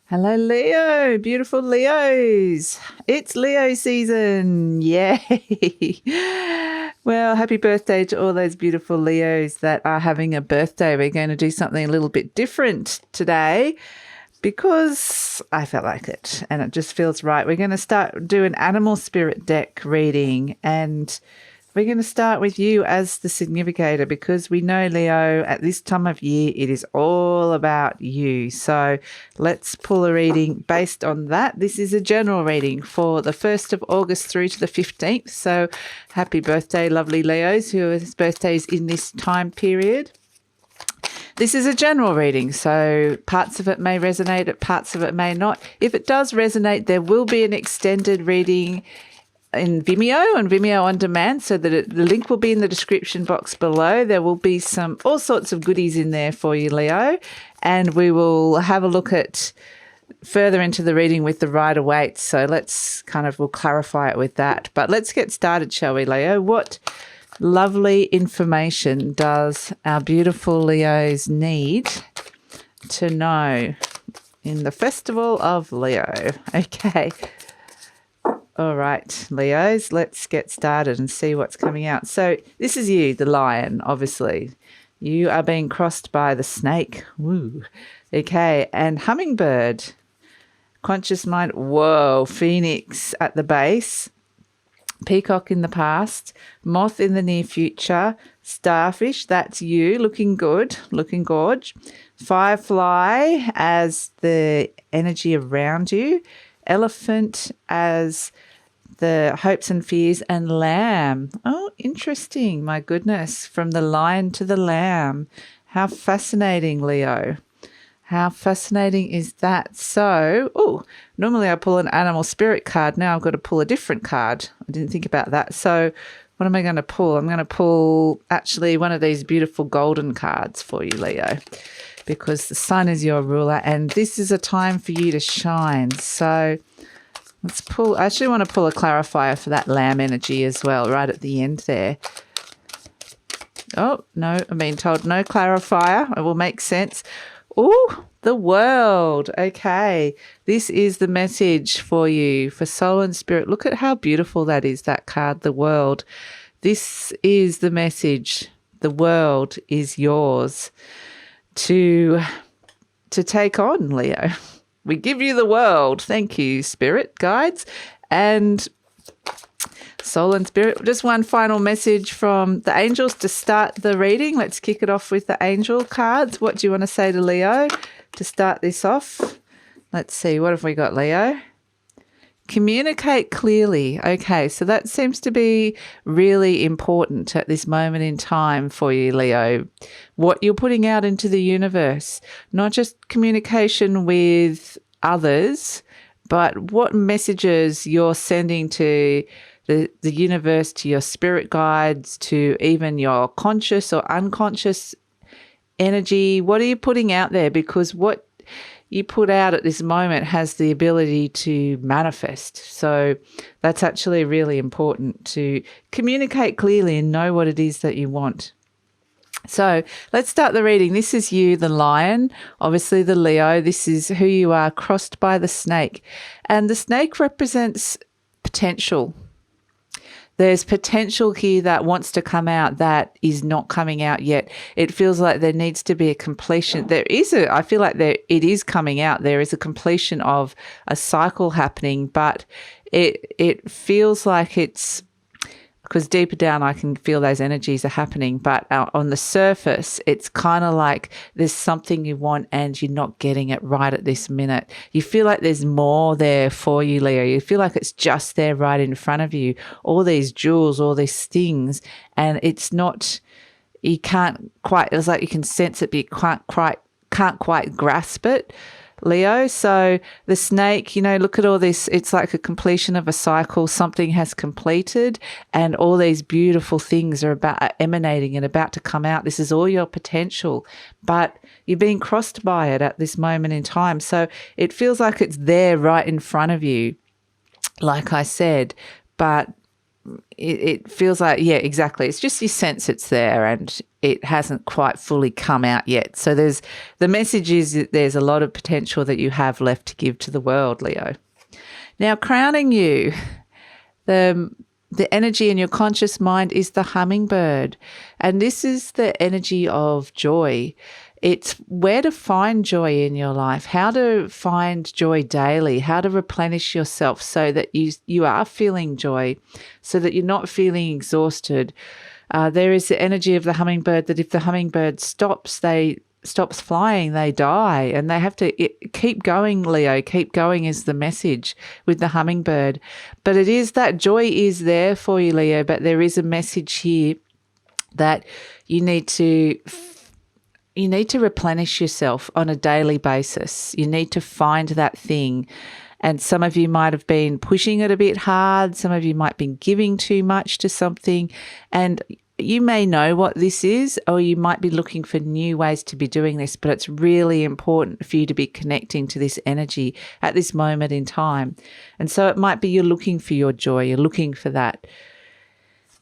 Hello, Leo. Beautiful Leos. It's Leo season. Yay. Well, happy birthday to all those beautiful Leos that are having a birthday. We're going to do something a little bit different today because I felt like it and it just feels right. We're going to do an animal spirit deck reading, and we're going to start with you as the significator because we know, Leo, at this time of year, it is all about you. So let's pull a reading based on that. This is a general reading for the 1st of August through to the 15th. So happy birthday, lovely Leos, whose birthdays in this time period. This is a general reading, so parts of it may resonate, parts of it may not. If it does resonate, there will be an extended reading in Vimeo and Vimeo on demand, so that the link will be in the description box below. There will be all sorts of goodies in there for you, Leo, and we will have a look at further into the reading with the Rider Waite. So we'll clarify it with that. But let's get started, shall we, Leo? What lovely information does our beautiful Leos need to know in the festival of Leo? Okay. All right, Leos, let's get started and see what's coming out. So this is you, the lion, obviously. You are being crossed by the snake. Woo. Okay, and hummingbird, conscious mind, whoa, phoenix at the base, peacock in the past, moth in the near future, starfish, that's you, looking good, looking gorge, firefly as the energy around you, elephant as the hopes and fears, and lamb. Oh, interesting. My goodness. From the lion to the lamb. How fascinating, Leo. How fascinating is that? So, normally I pull an animal spirit card. Now I've got to pull a different card. I didn't think about that. So what am I going to pull? I'm going to pull actually one of these beautiful golden cards for you, Leo, because the sun is your ruler and this is a time for you to shine. So let's pull. I actually want to pull a clarifier for that lamb energy as well, right at the end there. Oh, no, I'm being told no clarifier. It will make sense. Oh, the world. Okay. This is the message for you, for soul and spirit. Look at how beautiful that is, that card, the world. This is the message. The world is yours to take on, Leo. We give you the world. Thank you, spirit guides and soul and spirit. Just one final message from the angels to start the reading. Let's kick it off with the angel cards. What do you want to say to Leo to start this off? Let's see. What have we got, Leo? Communicate clearly. Okay, so that seems to be really important at this moment in time for you, Leo. What you're putting out into the universe, not just communication with others, but what messages you're sending to the universe, to your spirit guides, to even your conscious or unconscious energy. What are you putting out there? Because what you put out at this moment has the ability to manifest. So that's actually really important, to communicate clearly and know what it is that you want. So let's start the reading. This is you, the lion, obviously the Leo. This is who you are, crossed by the snake. And the snake represents potential. There's potential here that wants to come out that is not coming out yet. It feels like there needs to be a completion. I feel like it is coming out. There is a completion of a cycle happening, but it feels like it's, because deeper down I can feel those energies are happening, but on the surface it's kind of like there's something you want and you're not getting it right at this minute. You feel like there's more there for you, Leo. You feel like it's just there right in front of you, all these jewels, all these things, and it's not, you can't quite, it's like you can sense it but you can't quite grasp it, Leo. So the snake, look at all this. It's like a completion of a cycle. Something has completed and all these beautiful things are emanating and about to come out. This is all your potential, but you're being crossed by it at this moment in time. So it feels like it's there right in front of you, like I said, but it feels like, yeah, exactly. It's just you sense it's there and it hasn't quite fully come out yet. So the message is that there's a lot of potential that you have left to give to the world, Leo. Now, crowning you, the energy in your conscious mind is the hummingbird. And this is the energy of joy. It's where to find joy in your life, how to find joy daily, how to replenish yourself so that you are feeling joy, so that you're not feeling exhausted. There is the energy of the hummingbird that if the hummingbird stops flying, they die, and they have to keep going, Leo. Keep going is the message with the hummingbird. But it is that joy is there for you, Leo, but there is a message here that you need to replenish yourself on a daily basis. You need to find that thing. And some of you might have been pushing it a bit hard. Some of you might be giving too much to something. And you may know what this is, or you might be looking for new ways to be doing this, but it's really important for you to be connecting to this energy at this moment in time. And so it might be you're looking for your joy. You're looking for that.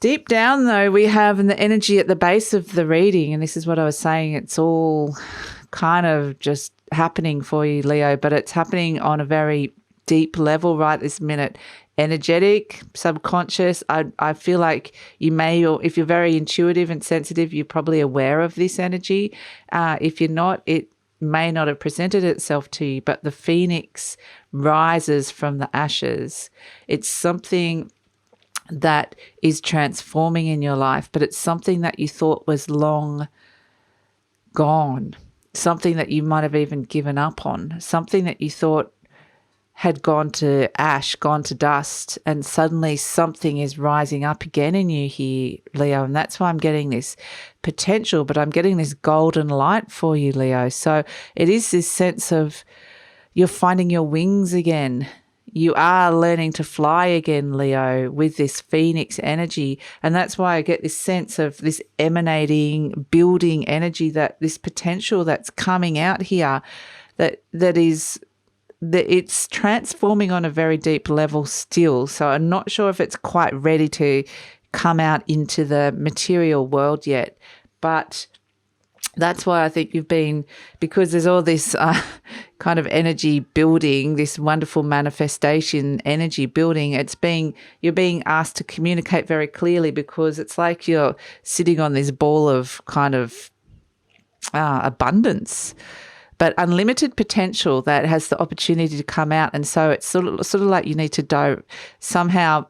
Deep down, though, we have the energy at the base of the reading, and this is what I was saying, it's all kind of just happening for you, Leo, but it's happening on a very deep level right this minute. Energetic, subconscious. I feel like you may, or if you're very intuitive and sensitive, you're probably aware of this energy. If you're not, it may not have presented itself to you, but the phoenix rises from the ashes. It's something that is transforming in your life, but it's something that you thought was long gone, something that you might have even given up on, something that you thought had gone to ash, gone to dust, and suddenly something is rising up again in you here, Leo, and that's why I'm getting this potential, but I'm getting this golden light for you, Leo. So it is this sense of you're finding your wings again. You are learning to fly again, Leo, with this phoenix energy. And that's why I get this sense of this emanating, building energy, that this potential that's coming out here, that it's transforming on a very deep level still. So I'm not sure if it's quite ready to come out into the material world yet. But that's why I think you've been, because there's all this kind of energy building, this wonderful manifestation energy building. You're being asked to communicate very clearly, because it's like you're sitting on this ball of kind of abundance, but unlimited potential that has the opportunity to come out. And so it's sort of like you need to somehow.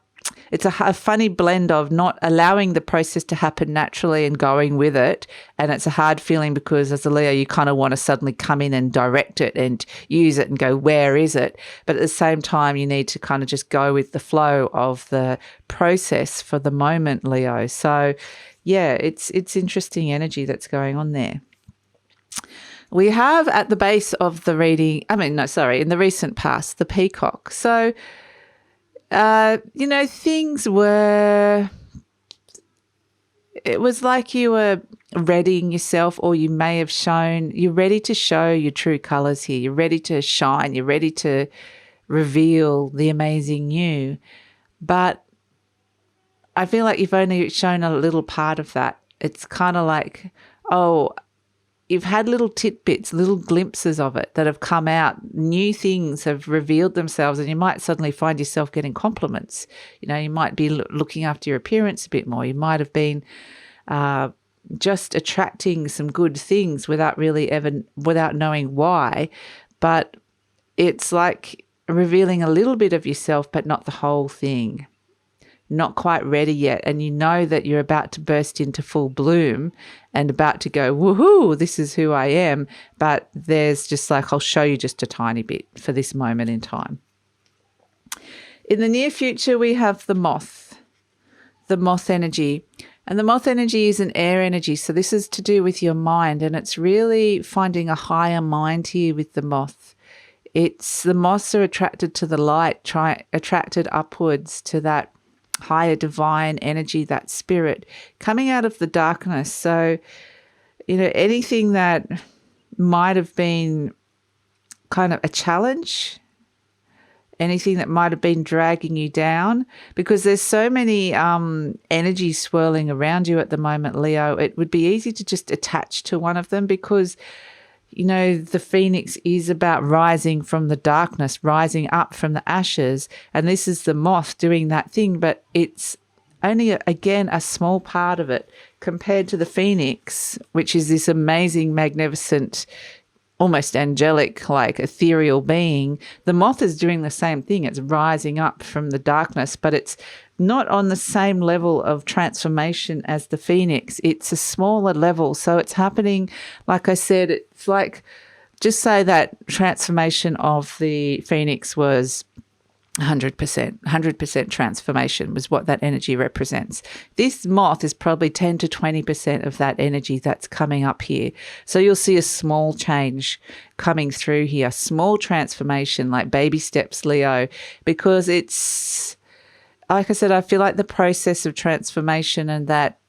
It's a funny blend of not allowing the process to happen naturally and going with it. And it's a hard feeling because as a Leo, you kind of want to suddenly come in and direct it and use it and go, where is it? But at the same time, you need to kind of just go with the flow of the process for the moment, Leo. So yeah, it's interesting energy that's going on there. We have at the base of the reading, in the recent past, the peacock. So it was like you were readying yourself, or you may have you're ready to show your true colors here. You're ready to shine. You're ready to reveal the amazing you. But I feel like you've only shown a little part of that. It's kind of like, you've had little tidbits, little glimpses of it that have come out. New things have revealed themselves, and you might suddenly find yourself getting compliments. You might be looking after your appearance a bit more. You might have been just attracting some good things without knowing why. But it's like revealing a little bit of yourself, but not the whole thing. Not quite ready yet, and you know that you're about to burst into full bloom and about to go, woohoo, this is who I am, but there's just like, I'll show you just a tiny bit for this moment in time. In the near future, we have the moth energy, and the moth energy is an air energy, so this is to do with your mind, and it's really finding a higher mind here with the moth. The moths are attracted to the light, attracted upwards to that higher divine energy, that spirit coming out of the darkness. So, anything that might have been kind of a challenge, anything that might have been dragging you down, because there's so many energies swirling around you at the moment, Leo. It would be easy to just attach to one of them, because the phoenix is about rising from the darkness, rising up from the ashes. And this is the moth doing that thing, but it's only, again, a small part of it compared to the phoenix, which is this amazing, magnificent, almost angelic, like ethereal being. The moth is doing the same thing. It's rising up from the darkness, but it's not on the same level of transformation as the phoenix. It's a smaller level. So it's happening, like I said, it's like, just say that transformation of the phoenix was 100% transformation was what that energy represents. This moth is probably 10 to 20% of that energy that's coming up here. So you'll see a small change coming through here, small transformation, like baby steps, Leo, because it's, like I said, I feel like the process of transformation and that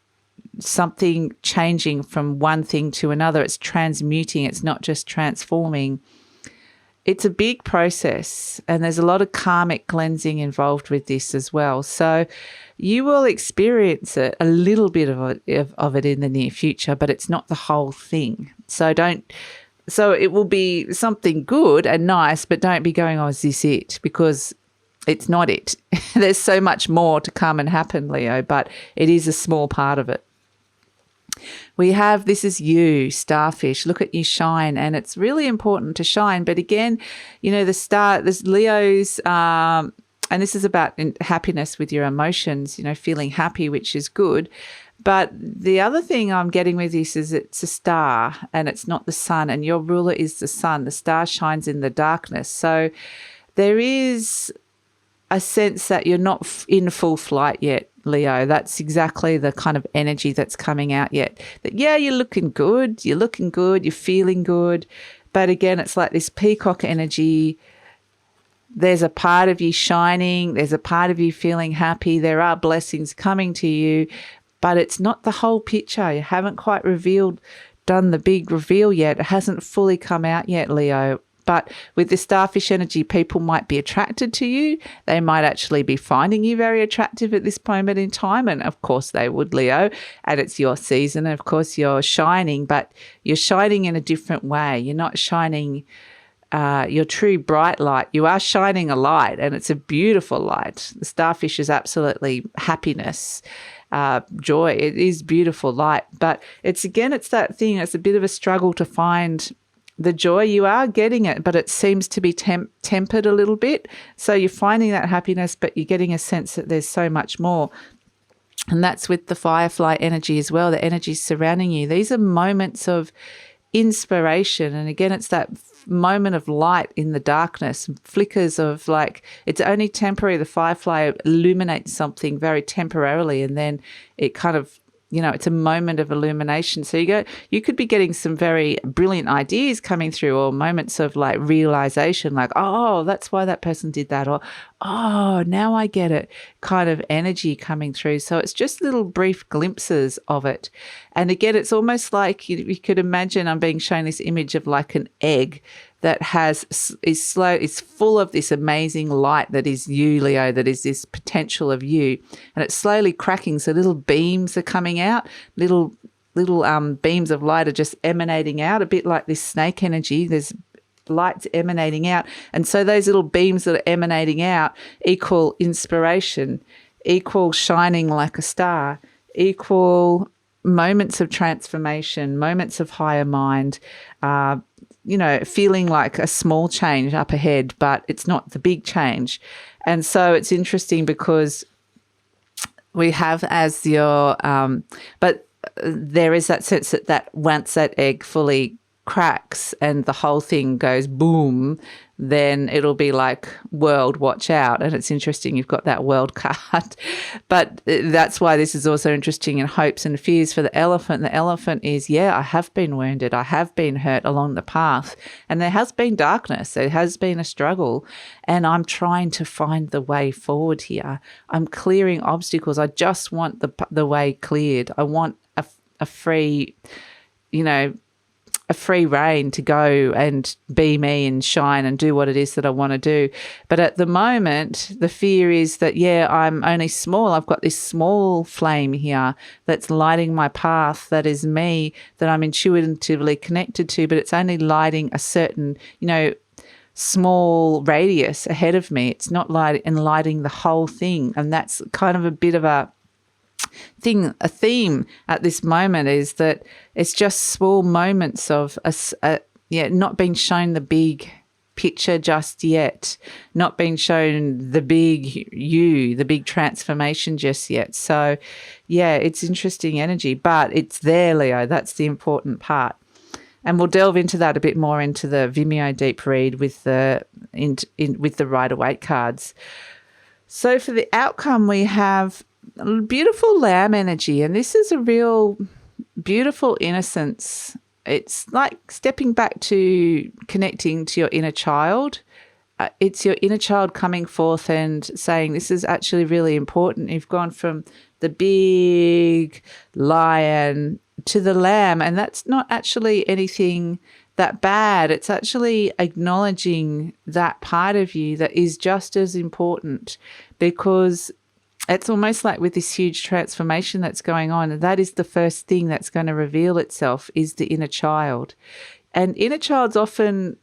something changing from one thing to another, it's transmuting, it's not just transforming. It's a big process, and there's a lot of karmic cleansing involved with this as well. So you will experience it, a little bit of it in the near future, but it's not the whole thing. So it will be something good and nice, but don't be going, oh, is this it? Because it's not it. There's so much more to come and happen, Leo, but it is a small part of it. We have, this is you, Starfish. Look at you shine, and it's really important to shine. But again, there's Leos, and this is about happiness with your emotions, feeling happy, which is good. But the other thing I'm getting with this is it's a star, and it's not the sun, and your ruler is the sun. The star shines in the darkness. So there is a sense that you're not in full flight yet, Leo. That's exactly the kind of energy that's coming out yet. That, yeah, you're looking good, you're feeling good. But again, it's like this peacock energy. There's a part of you shining. There's a part of you feeling happy. There are blessings coming to you, but it's not the whole picture. You haven't quite done the big reveal yet. It hasn't fully come out yet, Leo. But with the starfish energy, people might be attracted to you. They might actually be finding you very attractive at this moment in time. And of course they would, Leo. And it's your season. And of course you're shining, but you're shining in a different way. You're not shining your true bright light. You are shining a light, and it's a beautiful light. The starfish is absolutely happiness, joy. It is beautiful light. But it's that thing. It's a bit of a struggle to find the joy. You are getting it, but it seems to be tempered a little bit. So you're finding that happiness, but you're getting a sense that there's so much more. And that's with the firefly energy as well, the energies surrounding you. These are moments of inspiration. And again, it's that moment of light in the darkness, flickers of like, it's only temporary. The firefly illuminates something very temporarily, and then it kind of, it's a moment of illumination. So you could be getting some very brilliant ideas coming through, or moments of like realization, like, oh, that's why that person did that, or, oh, now I get it, kind of energy coming through. So it's just little brief glimpses of it. And again, it's almost like you could imagine, I'm being shown this image of like an egg that is full of this amazing light that is you, Leo, that is this potential of you. And it's slowly cracking. So little beams are coming out, little beams of light are just emanating out, a bit like this snake energy. There's lights emanating out. And so those little beams that are emanating out equal inspiration, equal shining like a star, equal moments of transformation, moments of higher mind, feeling like a small change up ahead, but it's not the big change. And so it's interesting because we have as your, but there is that sense that once that egg fully cracks and the whole thing goes boom, then it'll be like, world, watch out. And it's interesting, you've got that world card. But that's why this is also interesting in hopes and fears for the elephant. The elephant is, I have been wounded. I have been hurt along the path. And there has been darkness. There has been a struggle. And I'm trying to find the way forward here. I'm clearing obstacles. I just want the way cleared. I want a free, a free rein to go and be me and shine and do what it is that I want to do. But at the moment, the fear is that, I'm only small. I've got this small flame here that's lighting my path, that is me, that I'm intuitively connected to, but it's only lighting a certain, small radius ahead of me. It's not lighting the whole thing. And that's kind of a bit of a theme at this moment, is that it's just small moments of not being shown the big picture just yet, not being shown the big the big transformation just yet. So it's interesting energy, but it's there, Leo. That's the important part. And we'll delve into that a bit more into the Vimeo deep read with the with the Rider Waite cards. So for the outcome, we have beautiful lamb energy, and this is a real beautiful innocence. It's like stepping back to connecting to your inner child. It's your inner child coming forth and saying, this is actually really important. You've gone from the big lion to the lamb, and that's not actually anything that bad. It's actually acknowledging that part of you that is just as important, because it's almost like with this huge transformation that's going on, that is the first thing that's going to reveal itself, is the inner child. And inner child's often,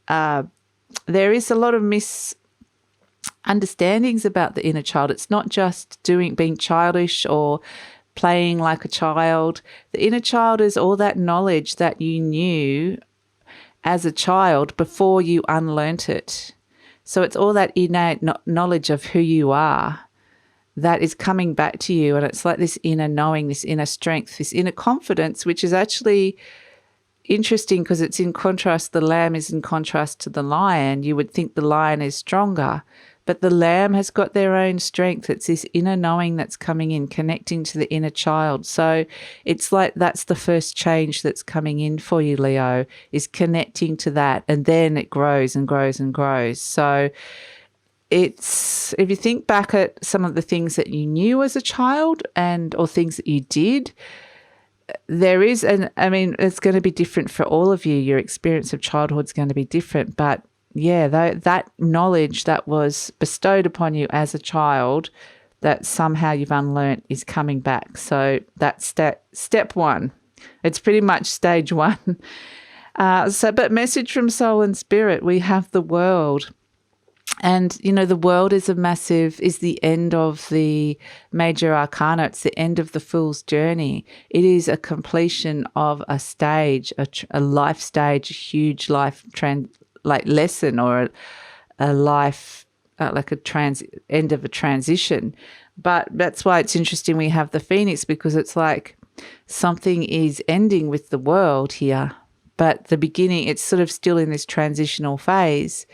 there is a lot of misunderstandings about the inner child. It's not just being childish or playing like a child. The inner child is all that knowledge that you knew as a child before you unlearnt it. So it's all that innate knowledge of who you are that is coming back to you. And it's like this inner knowing, this inner strength, this inner confidence, which is actually interesting because it's in contrast. The lamb is in contrast to the lion. You would think the lion is stronger, but the lamb has got their own strength. It's this inner knowing that's coming in, connecting to the inner child. So it's like that's the first change that's coming in for you, Leo, is connecting to that. And then it grows and grows and grows. So it's, if you think back at some of the things that you knew as a child or things that you did, there is, and I mean, it's going to be different for all of you. Your experience of childhood is going to be different, but that knowledge that was bestowed upon you as a child that somehow you've unlearnt is coming back. So that's step one. It's pretty much stage one. But message from soul and spirit, we have the world. And, the world is the end of the major arcana. It's the end of the fool's journey. It is a completion of a stage, a life stage, a huge life lesson, or a life, end of a transition. But that's why it's interesting we have the Phoenix, because it's like something is ending with the world here. But the beginning, it's sort of still in this transitional phase.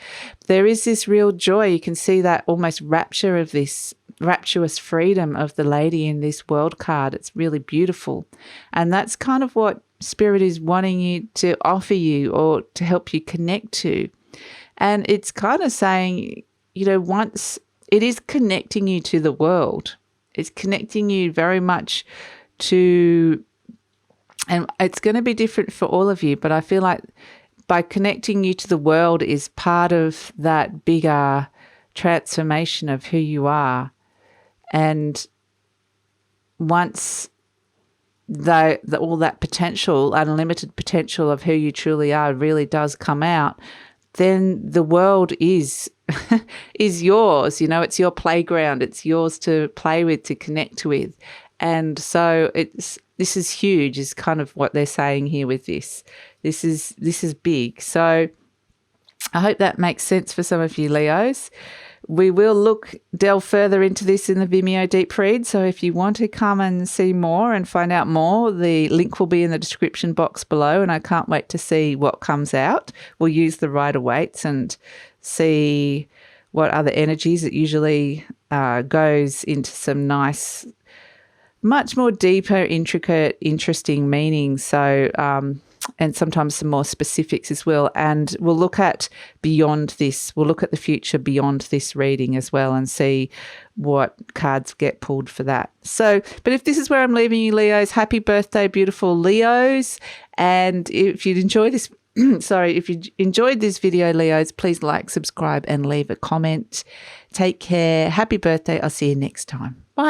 There is this real joy. You can see that almost rapture of this rapturous freedom of the lady in this world card. It's really beautiful. And that's kind of what Spirit is wanting you to offer you, or to help you connect to. And it's kind of saying, once it is connecting you to the world, it's connecting you very much to, and it's going to be different for all of you, but I feel like by connecting you to the world is part of that bigger transformation of who you are. And once all that potential, unlimited potential of who you truly are really does come out, then the world is yours. It's your playground. It's yours to play with, to connect with. And so this is huge, is kind of what they're saying here with this. This is big. So I hope that makes sense for some of you Leos. We will delve further into this in the Vimeo deep read. So if you want to come and see more and find out more, the link will be in the description box below, and I can't wait to see what comes out. We'll use the Rider Waite and see what other energies. It usually goes into some nice, much more deeper, intricate, interesting meanings. So and sometimes some more specifics as well. And we'll look at beyond this. We'll look at the future beyond this reading as well and see what cards get pulled for that. So, but if this is where I'm leaving you, Leos, happy birthday, beautiful Leos. And if you'd enjoy this, if you enjoyed this video, Leos, please like, subscribe, and leave a comment. Take care. Happy birthday. I'll see you next time. Bye.